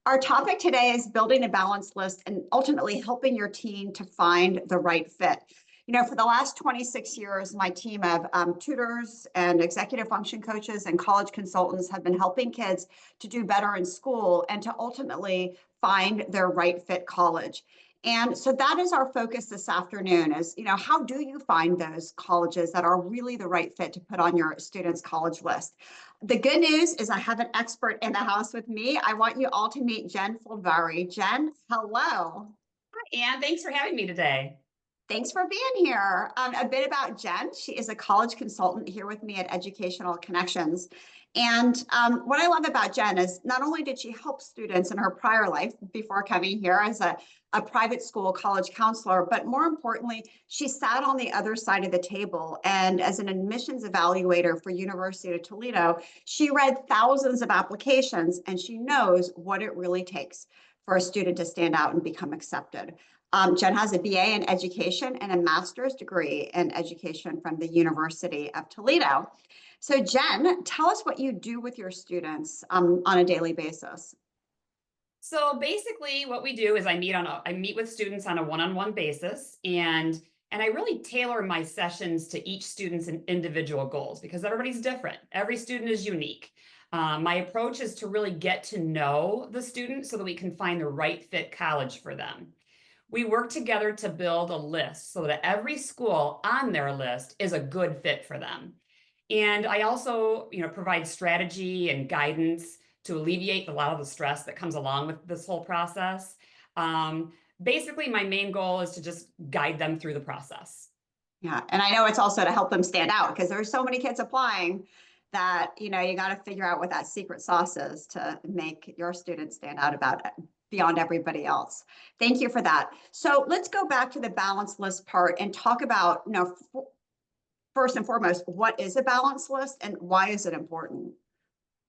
Our topic today is building a balanced list and ultimately helping your teen to find the right fit. For the last 26 years, my team of tutors and executive function coaches and college consultants have been helping kids to do better in school and to ultimately find their right fit college. And so that is our focus this afternoon is, how do you find those colleges that are really the right fit to put on your students' college list? The good news is I have an expert in the house with me. I want you all to meet Jen Foldvary. Jen, hello. And thanks for having me today. Thanks for being here. A bit about Jen. She is a college consultant here with me at Educational Connections. And what I love about Jen is not only did she help students in her prior life before coming here as a private school college counselor, but more importantly, she sat on the other side of the table. And as an admissions evaluator for University of Toledo, she read thousands of applications and she knows what it really takes for a student to stand out and become accepted. Jen has a BA in education and a master's degree in education from the University of Toledo. So Jen, tell us what you do with your students on a daily basis. So basically what we do is I meet with students on a one-on-one basis, and I really tailor my sessions to each student's individual goals because everybody's different. Every student is unique. My approach is to really get to know the student so that we can find the right fit college for them. We work together to build a list so that every school on their list is a good fit for them. And I also, provide strategy and guidance to alleviate a lot of the stress that comes along with this whole process. Basically, my main goal is to just guide them through the process. Yeah, and I know it's also to help them stand out because there's so many kids applying that, you got to figure out what that secret sauce is to make your students stand out about it beyond everybody else. Thank you for that. So let's go back to the balance list part and talk about, first and foremost, what is a balance list and why is it important?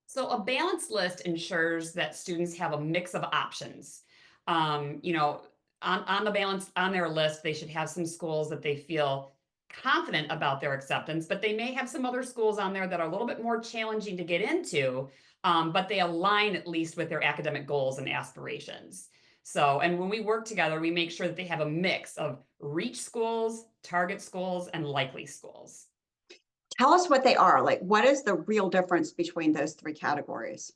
So a balanced list ensures that students have a mix of options. On the balance on their list, they should have some schools that they feel confident about their acceptance, but they may have some other schools on there that are a little bit more challenging to get into, but they align at least with their academic goals and aspirations. So, and when we work together, we make sure that they have a mix of reach schools, target schools, and likely schools. Tell us what they are. Like, what is the real difference between those three categories?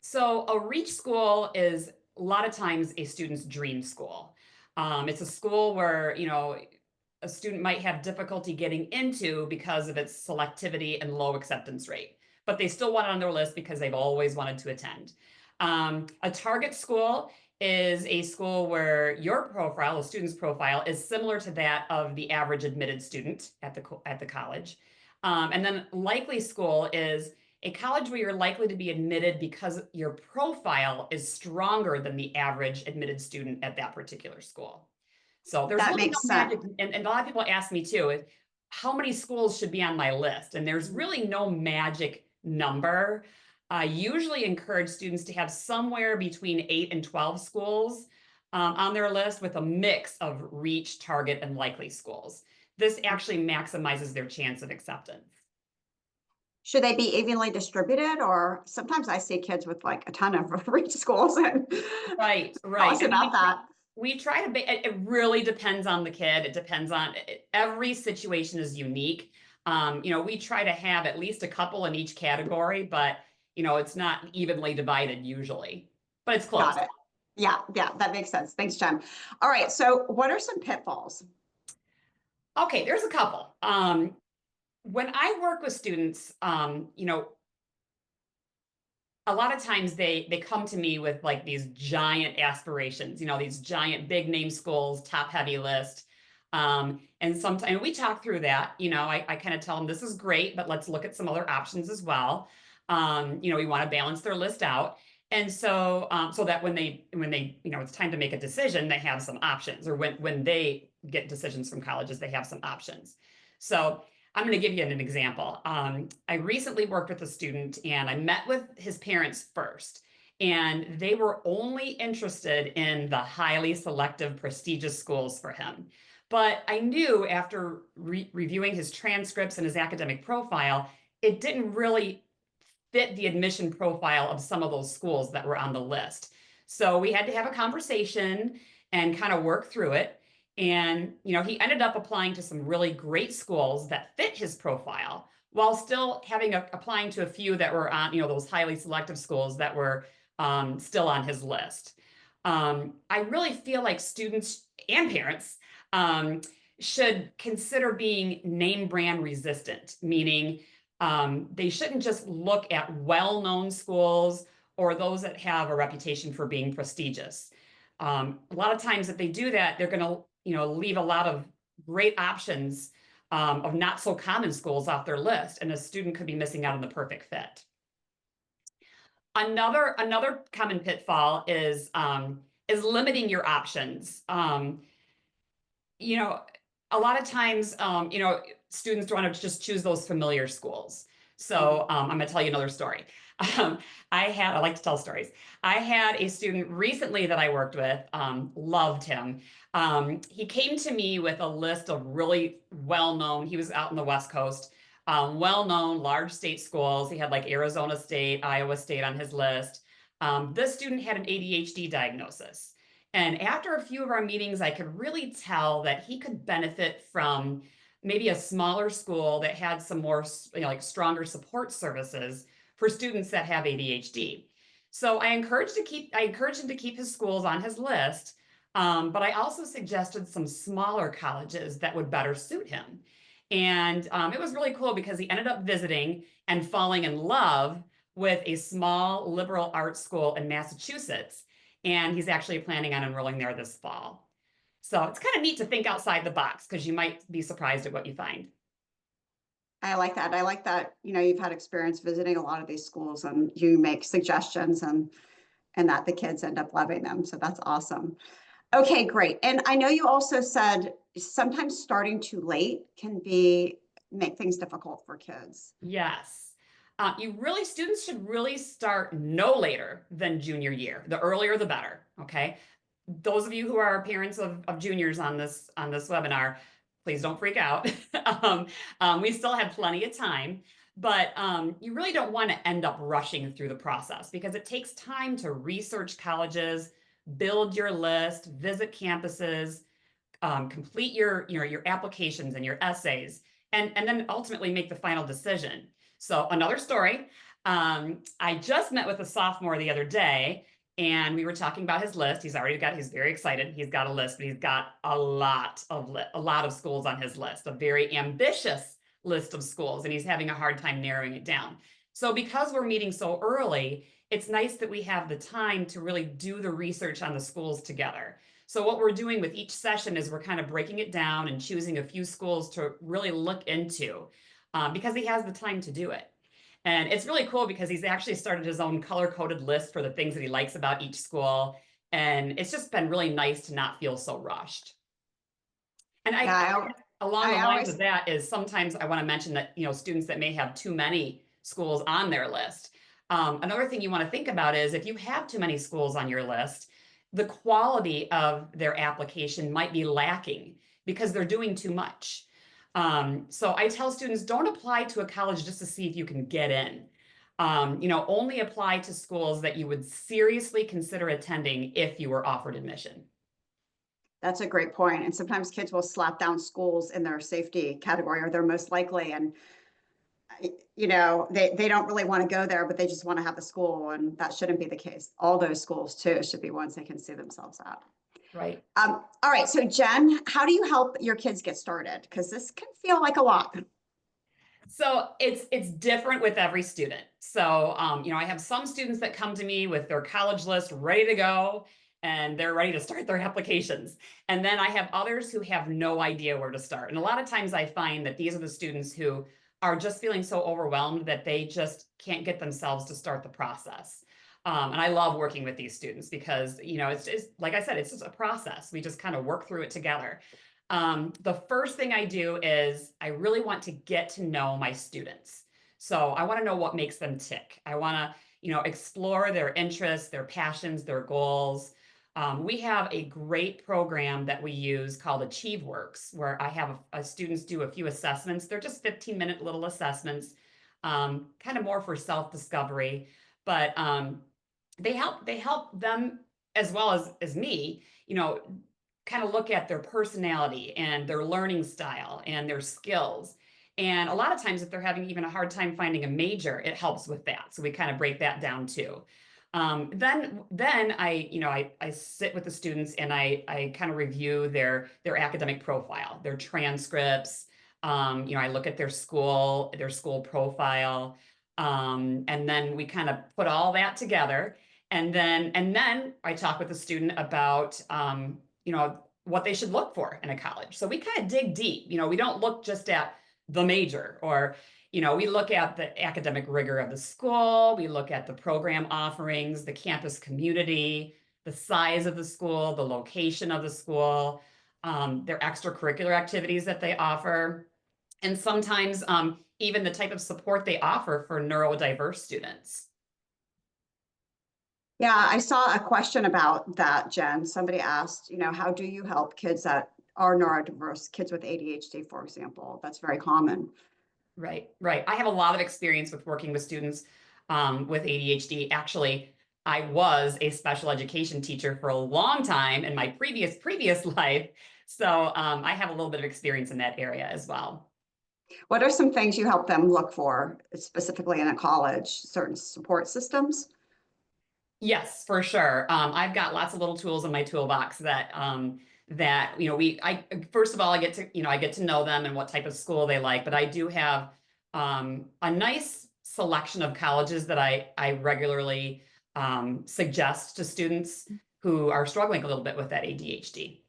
So a reach school is a lot of times a student's dream school. It's a school where, a student might have difficulty getting into because of its selectivity and low acceptance rate, but they still want it on their list because they've always wanted to attend. A target school is a school where your profile, a student's profile, is similar to that of the average admitted student at the college. And then likely school is a college where you're likely to be admitted because your profile is stronger than the average admitted student at that particular school. So there's That really no makes sense. magic. And a lot of people ask me too, is how many schools should be on my list? And there's really no magic number. I usually encourage students to have somewhere between 8 and 12 schools on their list with a mix of reach, target, and likely schools. This actually maximizes their chance of acceptance. Should they be evenly distributed? Or sometimes I see kids with like a ton of reach schools and Right, tell right. us I mean, about that. we try to be, it really depends on the kid. It depends on, every situation is unique. We try to have at least a couple in each category, but it's not evenly divided usually, but it's close. Got it. Yeah, that makes sense. Thanks, Jen. All right, so what are some pitfalls? Okay, there's a couple. When I work with students, a lot of times they come to me with like these giant aspirations, these giant big name schools, top heavy list. And sometimes we talk through that, I kind of tell them this is great, but let's look at some other options as well. We want to balance their list out. And so, so that when they, it's time to make a decision, they have some options, or when they get decisions from colleges, they have some options. So I'm going to give you an example. I recently worked with a student and I met with his parents first, and they were only interested in the highly selective, prestigious schools for him. But I knew after reviewing his transcripts and his academic profile, it didn't really fit the admission profile of some of those schools that were on the list. So we had to have a conversation and kind of work through it. And, he ended up applying to some really great schools that fit his profile while still applying to a few that were on, those highly selective schools that were still on his list. I really feel like students and parents should consider being name brand resistant, meaning they shouldn't just look at well-known schools or those that have a reputation for being prestigious. A lot of times if they do that, they're going to, leave a lot of great options of not so common schools off their list, and a student could be missing out on the perfect fit. Another common pitfall is limiting your options. A lot of times, students want to just choose those familiar schools. So I'm going to tell you another story. I like to tell stories. I had a student recently that I worked with, loved him. He came to me with a list of really well-known, he was out in the West Coast, well-known large state schools. He had like Arizona State, Iowa State on his list. This student had an ADHD diagnosis. And after a few of our meetings, I could really tell that he could benefit from maybe a smaller school that had some more, like stronger support services for students that have ADHD. So I encouraged him to keep his schools on his list, but I also suggested some smaller colleges that would better suit him. And it was really cool because he ended up visiting and falling in love with a small liberal arts school in Massachusetts. And he's actually planning on enrolling there this fall. So it's kind of neat to think outside the box because you might be surprised at what you find. I like that. I like that, you've had experience visiting a lot of these schools and you make suggestions and that the kids end up loving them. So that's awesome. Okay, great. And I know you also said sometimes starting too late can make things difficult for kids. Yes. Students should really start no later than junior year. The earlier, the better. Okay. Those of you who are parents of juniors on this webinar, please don't freak out. We still have plenty of time, but you really don't want to end up rushing through the process because it takes time to research colleges, build your list, visit campuses, complete your applications and your essays, and then ultimately make the final decision. So another story, I just met with a sophomore the other day and we were talking about his list. He's very excited. He's got a list, but he's got a lot of schools on his list, a very ambitious list of schools, and he's having a hard time narrowing it down. So because we're meeting so early, it's nice that we have the time to really do the research on the schools together. So what we're doing with each session is we're kind of breaking it down and choosing a few schools to really look into because he has the time to do it. And it's really cool because he's actually started his own color-coded list for the things that he likes about each school. And it's just been really nice to not feel so rushed. And along the lines of that is sometimes I want to mention that, students that may have too many schools on their list. Another thing you want to think about is if you have too many schools on your list, the quality of their application might be lacking because they're doing too much. So I tell students, don't apply to a college just to see if you can get in. Only apply to schools that you would seriously consider attending if you were offered admission. That's a great point. And sometimes kids will slap down schools in their safety category or they're most likely. And, they don't really want to go there, but they just want to have the school. And that shouldn't be the case. All those schools too should be ones they can see themselves at. Right. All right. So Jen, how do you help your kids get started? Because this can feel like a lot. So it's different with every student. So, I have some students that come to me with their college list ready to go and they're ready to start their applications. And then I have others who have no idea where to start. And a lot of times I find that these are the students who are just feeling so overwhelmed that they just can't get themselves to start the process. And I love working with these students because, it's like I said, it's just a process. We just kind of work through it together. The first thing I do is I really want to get to know my students. So I want to know what makes them tick. I want to, explore their interests, their passions, their goals. We have a great program that we use called AchieveWorks, where I have students do a few assessments. They're just 15-minute little assessments, kind of more for self-discovery, but they help them as well as me, kind of look at their personality and their learning style and their skills. And a lot of times, if they're having even a hard time finding a major, it helps with that. So we kind of break that down too. Then I sit with the students and I kind of review their academic profile, their transcripts. I look at their school profile, and then we kind of put all that together. And then I talk with the student about what they should look for in a college. So we kind of dig deep. We don't look just at the major, or we look at the academic rigor of the school, we look at the program offerings, the campus community, the size of the school, the location of the school, their extracurricular activities that they offer, and sometimes even the type of support they offer for neurodiverse students. Yeah, I saw a question about that, Jen. Somebody asked, how do you help kids that are neurodiverse, kids with ADHD, for example? That's very common. Right, right. I have a lot of experience with working with students with ADHD. Actually, I was a special education teacher for a long time in my previous life. So I have a little bit of experience in that area as well. What are some things you help them look for, specifically in a college, certain support systems? Yes, for sure. I've got lots of little tools in my toolbox that I first of all I get to know them and what type of school they like, but I do have a nice selection of colleges that I regularly suggest to students who are struggling a little bit with that ADHD.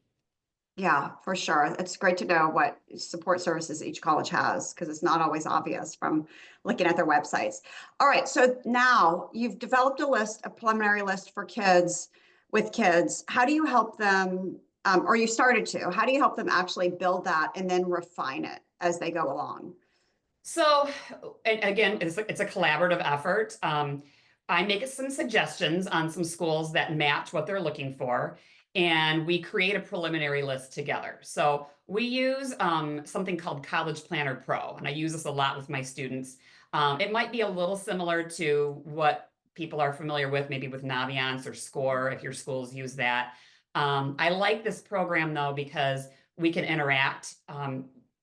Yeah, for sure. It's great to know what support services each college has because it's not always obvious from looking at their websites. All right, so now you've developed a preliminary list for kids with kids. How do you help them, or you started to, how do you help them actually build that and then refine it as they go along? So, and again, it's a collaborative effort. I make some suggestions on some schools that match what they're looking for, and we create a preliminary list together. So we use something called College Planner Pro, and I use this a lot with my students. It might be a little similar to what people are familiar with, maybe with Naviance or Score, if your schools use that. I like this program though because we can interact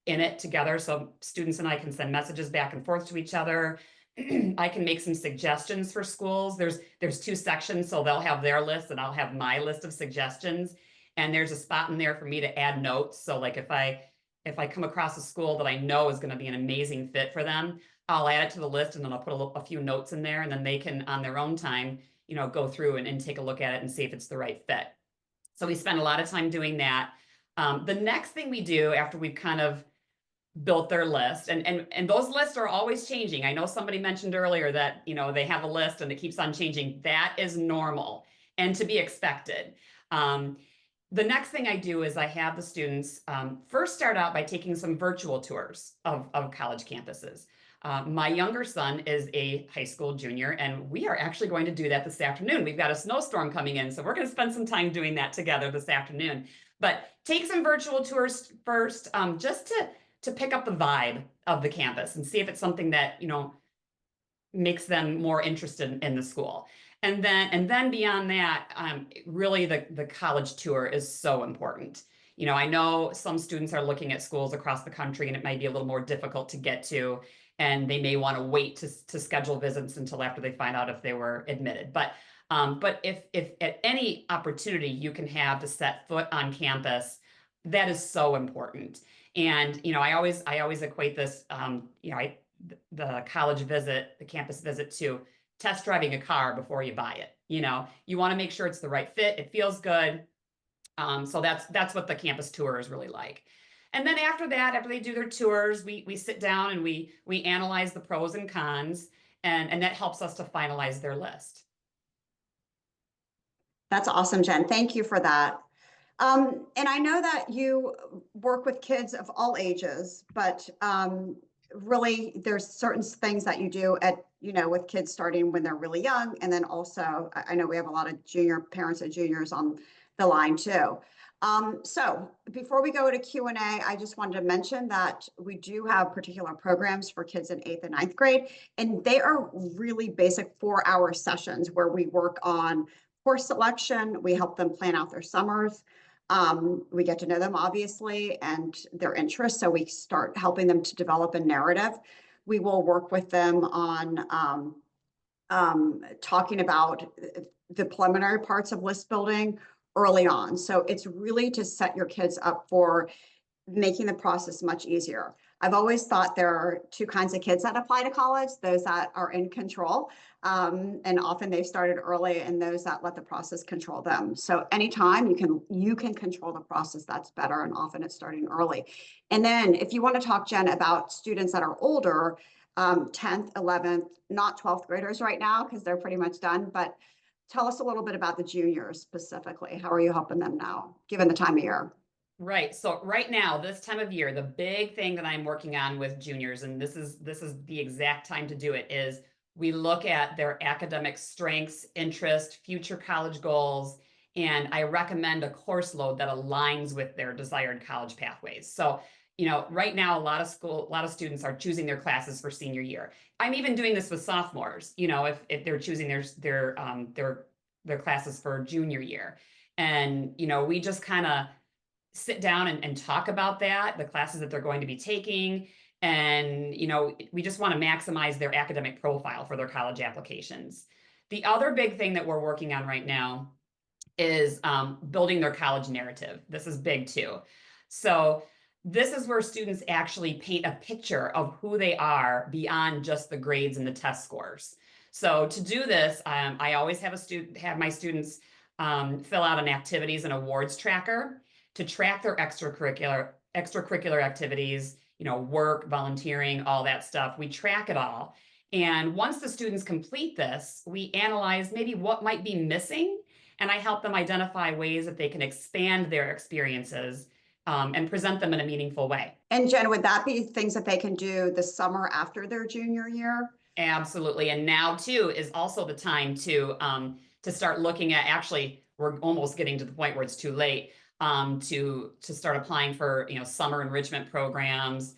in it together. So students and I can send messages back and forth to each other. I can make some suggestions for schools. There's two sections, so they'll have their list and I'll have my list of suggestions. And there's a spot in there for me to add notes. So like if I come across a school that I know is going to be an amazing fit for them, I'll add it to the list and then I'll put a few notes in there, and then they can on their own time, go through and take a look at it and see if it's the right fit. So we spend a lot of time doing that. The next thing we do after we've kind of built their list, and those lists are always changing. I know somebody mentioned earlier that they have a list and it keeps on changing. That is normal and to be expected. The next thing I do is I have the students first start out by taking some virtual tours of college campuses. My younger son is a high school junior, and we are actually going to do that this afternoon. We've got a snowstorm coming in, so we're going to spend some time doing that together this afternoon. But take some virtual tours first, just to pick up the vibe of the campus and see if it's something that makes them more interested in the school. And then beyond that, really the college tour is so important. I know some students are looking at schools across the country and it might be a little more difficult to get to, and they may want to wait to schedule visits until after they find out if they were admitted. But if at any opportunity you can have to set foot on campus, that is so important. And I always equate this, the college visit, the campus visit, to test driving a car before you buy it. You want to make sure it's the right fit, it feels good. So that's what the campus tour is really like. And then after that, after they do their tours, we sit down and we analyze the pros and cons, and that helps us to finalize their list. That's awesome, Jen. Thank you for that. And I know that you work with kids of all ages, but really there's certain things that you do with kids starting when they're really young. And then also, I know we have a lot of junior parents and juniors on the line too. So before we go to Q&A, I just wanted to mention that we do have particular programs for kids in 8th and 9th grade, and they are really basic 4-hour sessions where we work on course selection. We help them plan out their summers. We get to know them, obviously, and their interests. So we start helping them to develop a narrative. We will work with them on talking about the preliminary parts of list building early on. So it's really to set your kids up for making the process much easier. I've always thought there are two kinds of kids that apply to college, those that are in control, and often they've started early, and those that let the process control them. So anytime you can control the process, that's better, and often it's starting early. And then if you want to talk, Jen, about students that are older, 10th, 11th, not 12th graders right now, because they're pretty much done, but tell us a little bit about the juniors specifically. How are you helping them now, given the time of year? Right. So right now, this time of year, the big thing that I'm working on with juniors, and this is the exact time to do it, is we look at their academic strengths, interest, future college goals, and I recommend a course load that aligns with their desired college pathways. So, right now, a lot of students are choosing their classes for senior year. I'm even doing this with sophomores, if they're choosing their classes for junior year. And, we just kind of sit down and talk about the classes that they're going to be taking. And, we just want to maximize their academic profile for their college applications. The other big thing that we're working on right now is building their college narrative. This is big too. So this is where students actually paint a picture of who they are beyond just the grades and the test scores. So to do this, I always have my students fill out an activities and awards tracker to track their extracurricular activities, work, volunteering, all that stuff. We track it all. And once the students complete this, we analyze maybe what might be missing, and I help them identify ways that they can expand their experiences and present them in a meaningful way. And Jen, would that be things that they can do the summer after their junior year? Absolutely. And now too is also the time to start looking at, actually, we're almost getting to the point where it's too late to start applying for, summer enrichment programs,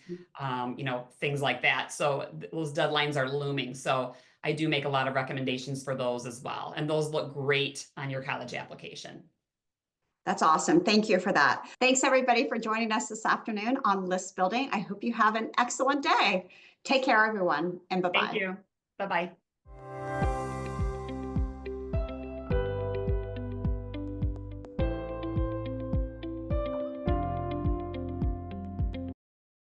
things like that. So those deadlines are looming. So I do make a lot of recommendations for those as well. And those look great on your college application. That's awesome. Thank you for that. Thanks everybody for joining us this afternoon on list building. I hope you have an excellent day. Take care, everyone, and bye-bye. Thank you. Bye-bye.